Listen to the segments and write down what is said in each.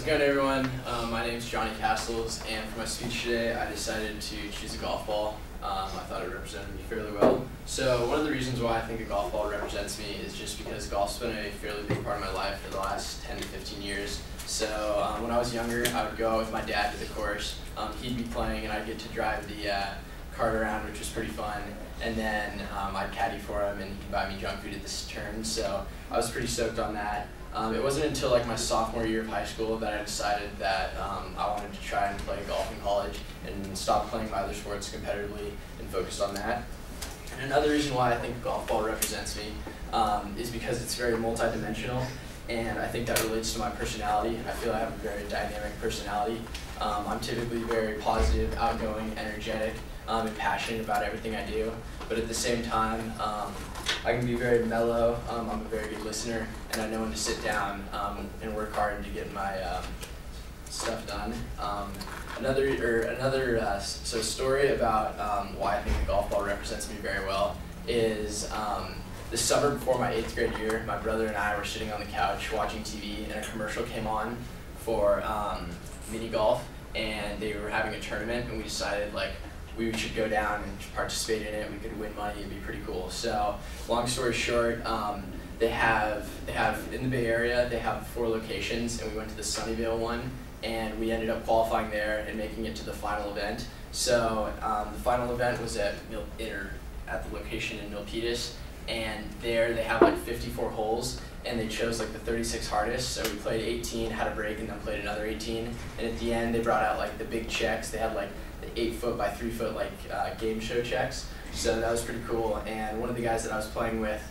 How's it going, everyone? My name is Johnny Castles, and for my speech today, I decided to choose a golf ball. I thought it represented me fairly well. So one of the reasons why I think a golf ball represents me is just because golf's been a fairly big part of my life for the last 10 to 15 years. So when I was younger, I would go out with my dad to the course. He'd be playing, and I'd get to drive the cart around, which was pretty fun. And then I'd caddy for him, and he'd buy me junk food at the turn. So I was pretty stoked on that. It wasn't until like my sophomore year of high school that I decided that I wanted to try and play golf in college and stop playing my other sports competitively and focused on that. And another reason why I think golf ball represents me is because it's very multi-dimensional, and I think that relates to my personality. I feel I have a very dynamic personality. I'm typically very positive, outgoing, energetic, and passionate about everything I do. But at the same time, I can be very mellow. I'm a very good listener, and I know when to sit down and work hard to get my stuff done. Another story about why I think the golf ball represents me very well is the summer before my 8th grade year, my brother and I were sitting on the couch watching TV, and a commercial came on for mini golf, and they were having a tournament, and we decided we should go down and participate in it. We could win money. It'd be pretty cool. So, long story short, they have in the Bay Area, they have 4 locations, and we went to the Sunnyvale one, and we ended up qualifying there and making it to the final event. So the final event was at the location in Milpitas, and there they have like 54 holes, and they chose like the 36 hardest. So we played 18, had a break, and then played another 18. And at the end, they brought out like the big checks. They had like the 8-foot by 3-foot game show checks. So that was pretty cool. And one of the guys that I was playing with,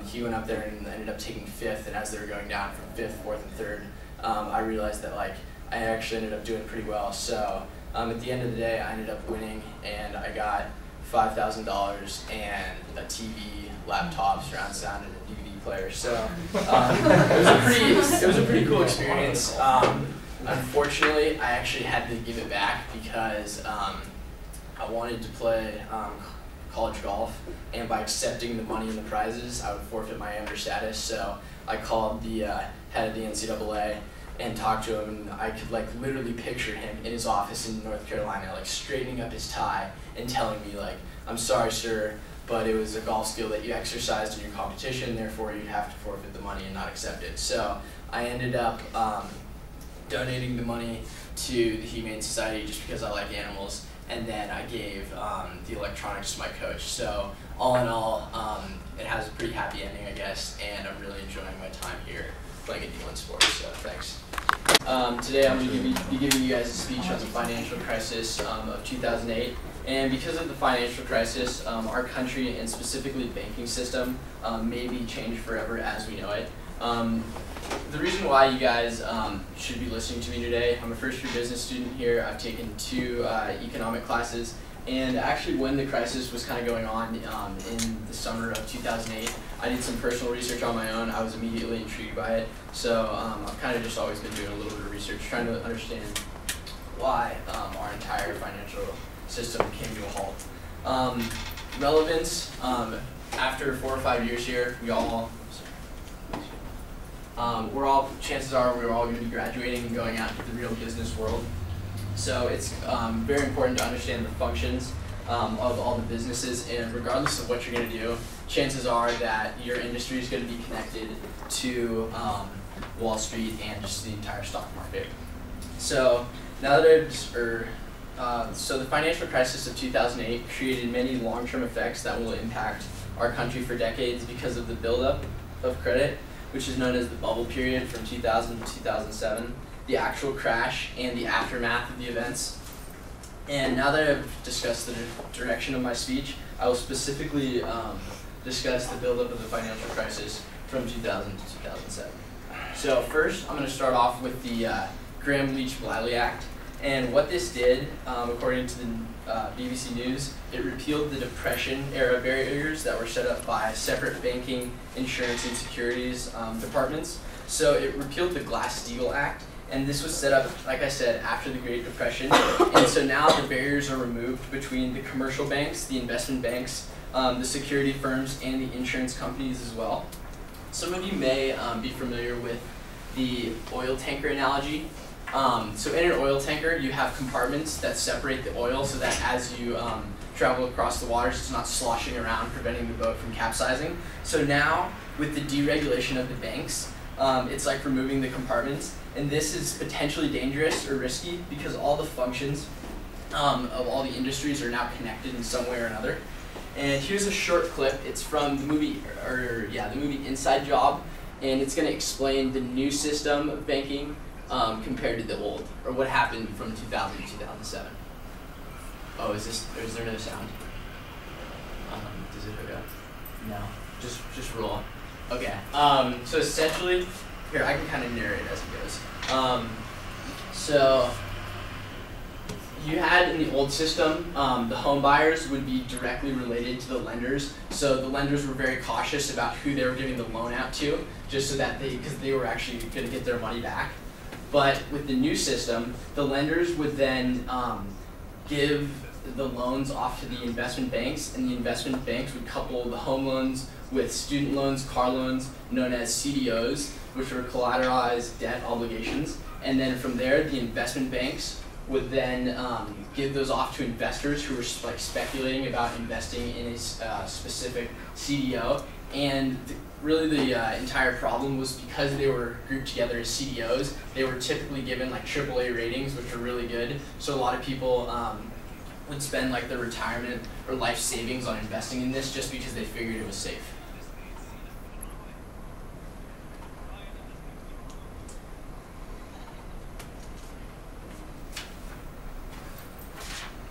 he went up there and ended up taking 5th. And as they were going down from 5th, 4th, and 3rd, I realized that I actually ended up doing pretty well. So at the end of the day, I ended up winning, and I got $5,000 and a TV, laptop, surround sound, and a DVD player. So it was a pretty cool experience. Unfortunately, I actually had to give it back because I wanted to play college golf, and by accepting the money and the prizes, I would forfeit my amateur status. So I called the head of the NCAA and talked to him, and I could literally picture him in his office in North Carolina, straightening up his tie and telling me "I'm sorry, sir, but it was a golf skill that you exercised in your competition, therefore you'd have to forfeit the money and not accept it." So I ended up donating the money to the Humane Society just because I like animals, and then I gave the electronics to my coach. So all in all, it has a pretty happy ending, I guess, and I'm really enjoying my time here playing a D1 sport, so thanks. Today I'm going to be giving you guys a speech on the financial crisis of 2008. And because of the financial crisis, our country, and specifically the banking system, may be changed forever as we know it. The reason why you guys should be listening to me today, I'm a first-year business student here. I've taken 2 economic classes, and actually when the crisis was kind of going on in the summer of 2008, I did some personal research on my own. I was immediately intrigued by it, so I've kind of just always been doing a little bit of research, trying to understand why our entire financial system came to a halt. Relevance, after 4 or 5 years here, chances are we're all going to be graduating and going out into the real business world. So it's very important to understand the functions of all the businesses, and regardless of what you're going to do, chances are that your industry is going to be connected to Wall Street and just the entire stock market. So now that so the financial crisis of 2008 created many long-term effects that will impact our country for decades because of the buildup of credit, which is known as the bubble period from 2000 to 2007, the actual crash, and the aftermath of the events. And now that I've discussed the direction of my speech, I will specifically discuss the buildup of the financial crisis from 2000 to 2007. So first, I'm going to start off with the Gramm-Leach-Bliley Act. And what this did, according to the BBC News, it repealed the Depression-era barriers that were set up by separate banking, insurance, and securities departments. So it repealed the Glass-Steagall Act, and this was set up, like I said, after the Great Depression. And so now the barriers are removed between the commercial banks, the investment banks, the security firms, and the insurance companies as well. Some of you may be familiar with the oil tanker analogy. So in an oil tanker, you have compartments that separate the oil so that as you travel across the waters, it's not sloshing around, preventing the boat from capsizing. So now, with the deregulation of the banks, it's like removing the compartments, and this is potentially dangerous or risky because all the functions of all the industries are now connected in some way or another. And here's a short clip. It's from the movie, the movie Inside Job, and it's going to explain the new system of banking compared to the old, or what happened from 2000 to 2007. Oh, is there no sound? Does it hook up? No. Just roll. Okay. So essentially, here I can kind of narrate as it goes. So you had in the old system, the home buyers would be directly related to the lenders. So the lenders were very cautious about who they were giving the loan out to, just so that because they were actually going to get their money back. But with the new system, the lenders would then give the loans off to the investment banks, and the investment banks would couple the home loans with student loans, car loans, known as CDOs, which are collateralized debt obligations. And then from there, the investment banks would then give those off to investors who were like speculating about investing in a specific CDO. And really the entire problem was because they were grouped together as CDOs, they were typically given like AAA ratings, which are really good. So a lot of people would spend like their retirement or life savings on investing in this just because they figured it was safe.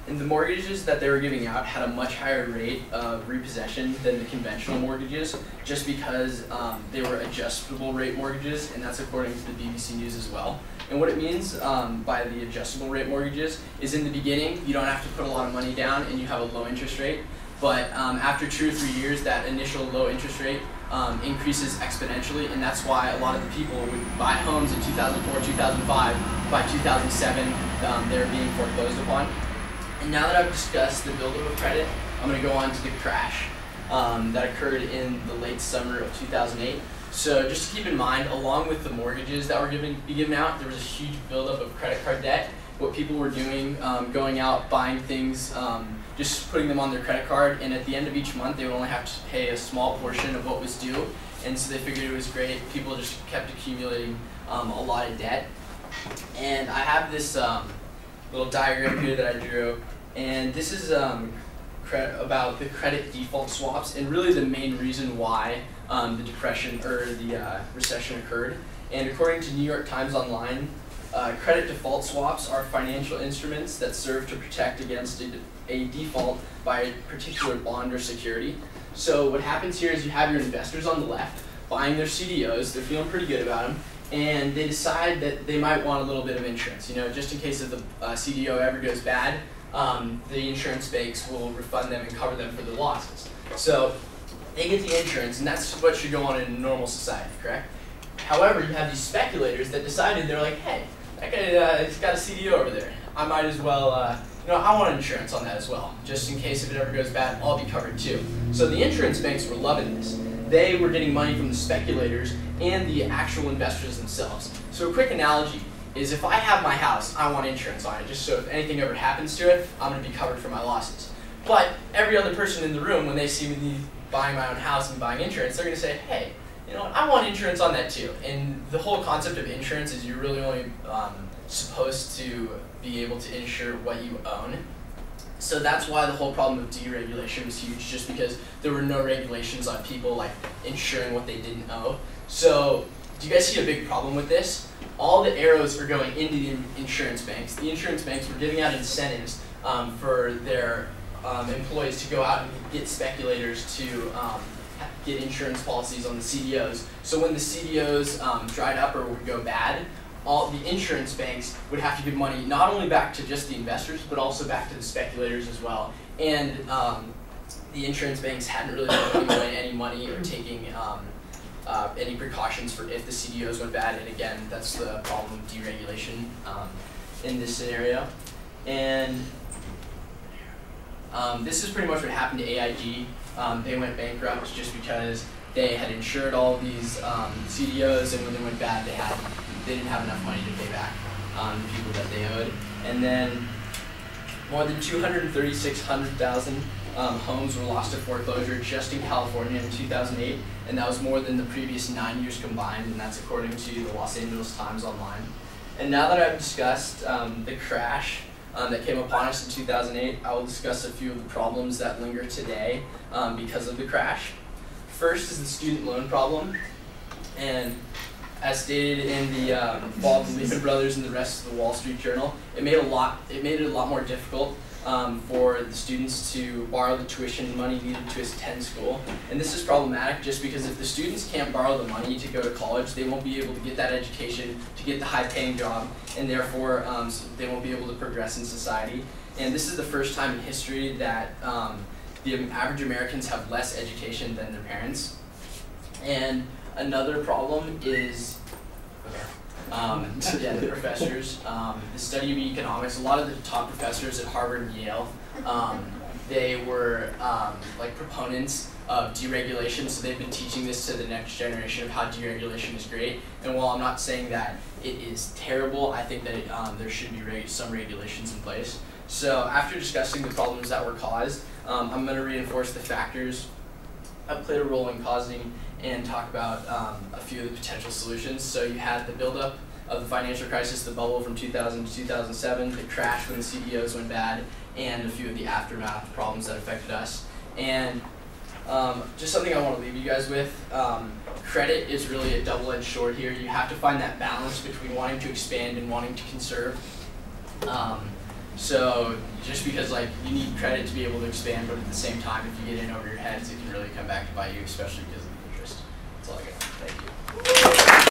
And the mortgages that they were giving out had a much higher rate of repossession than the conventional mortgages, just because they were adjustable rate mortgages, and that's according to the BBC News as well. And what it means by the adjustable rate mortgages is in the beginning, you don't have to put a lot of money down and you have a low interest rate, but after 2 or 3 years, that initial low interest rate increases exponentially, and that's why a lot of the people would buy homes in 2004, 2005, by 2007, they were being foreclosed upon. And now that I've discussed the buildup of credit, I'm going to go on to the crash that occurred in the late summer of 2008. So just to keep in mind, along with the mortgages that were given out, there was a huge buildup of credit card debt. What people were doing, going out, buying things, just putting them on their credit card, and at the end of each month, they would only have to pay a small portion of what was due. And so they figured it was great. People just kept accumulating a lot of debt. And I have this little diagram here that I drew, and this is about the credit default swaps, and really the main reason why the depression or the recession occurred. And according to New York Times Online, credit default swaps are financial instruments that serve to protect against a default by a particular bond or security. So what happens here is you have your investors on the left buying their CDOs, they're feeling pretty good about them, and they decide that they might want a little bit of insurance, just in case if the CDO ever goes bad, the insurance banks will refund them and cover them for the losses. So they get the insurance, and that's what should go on in a normal society, correct? However, you have these speculators that decided, they're like, hey, that guy has got a CDO over there. I might as well, I want insurance on that as well, just in case if it ever goes bad, I'll be covered too. So the insurance banks were loving this. They were getting money from the speculators and the actual investors themselves. So a quick analogy is if I have my house, I want insurance on it, just so if anything ever happens to it, I'm going to be covered for my losses. But every other person in the room, when they see me buying my own house and buying insurance, they're going to say, hey, I want insurance on that too. And the whole concept of insurance is you're really only supposed to be able to insure what you own. So that's why the whole problem of deregulation was huge, just because there were no regulations on people like insuring what they didn't owe. So do you guys see a big problem with this? All the arrows are going into the insurance banks. The insurance banks were giving out incentives for their employees to go out and get speculators to get insurance policies on the CDOs. So when the CDOs dried up or would go bad, all the insurance banks would have to give money not only back to just the investors, but also back to the speculators as well. And the insurance banks hadn't really been giving away any money or taking any precautions for if the CDOs went bad. And again, that's the problem of deregulation in this scenario. And this is pretty much what happened to AIG. They went bankrupt just because they had insured all of these CDOs, and when they went bad, they didn't have enough money to pay back. the people that they owed. And then more than 236,000 homes were lost to foreclosure just in California in 2008, and that was more than the previous 9 years combined, and that's according to the Los Angeles Times Online. And now that I've discussed the crash that came upon us in 2008, I will discuss a few of the problems that linger today because of the crash. First is the student loan problem, and as stated in the fall of the Lehman Brothers and the rest of the Wall Street Journal, it made it a lot more difficult for the students to borrow the tuition money needed to attend school. And this is problematic just because if the students can't borrow the money to go to college, they won't be able to get that education, to get the high-paying job, and therefore they won't be able to progress in society. And this is the first time in history that the average Americans have less education than their parents. And another problem is the professors. The study of economics, a lot of the top professors at Harvard and Yale, they were like proponents of deregulation, so they've been teaching this to the next generation of how deregulation is great. And while I'm not saying that it is terrible, I think that there should be some regulations in place. So after discussing the problems that were caused, I'm going to reinforce the factors that played a role in causing and talk about a few of the potential solutions. So you had the buildup of the financial crisis, the bubble from 2000 to 2007, the crash when the CEOs went bad, and a few of the aftermath problems that affected us. And just something I want to leave you guys with, credit is really a double-edged sword here. You have to find that balance between wanting to expand and wanting to conserve. So just because you need credit to be able to expand, but at the same time, if you get in over your heads, it can really come back to bite you, especially because of the interest. That's all I got. Thank you.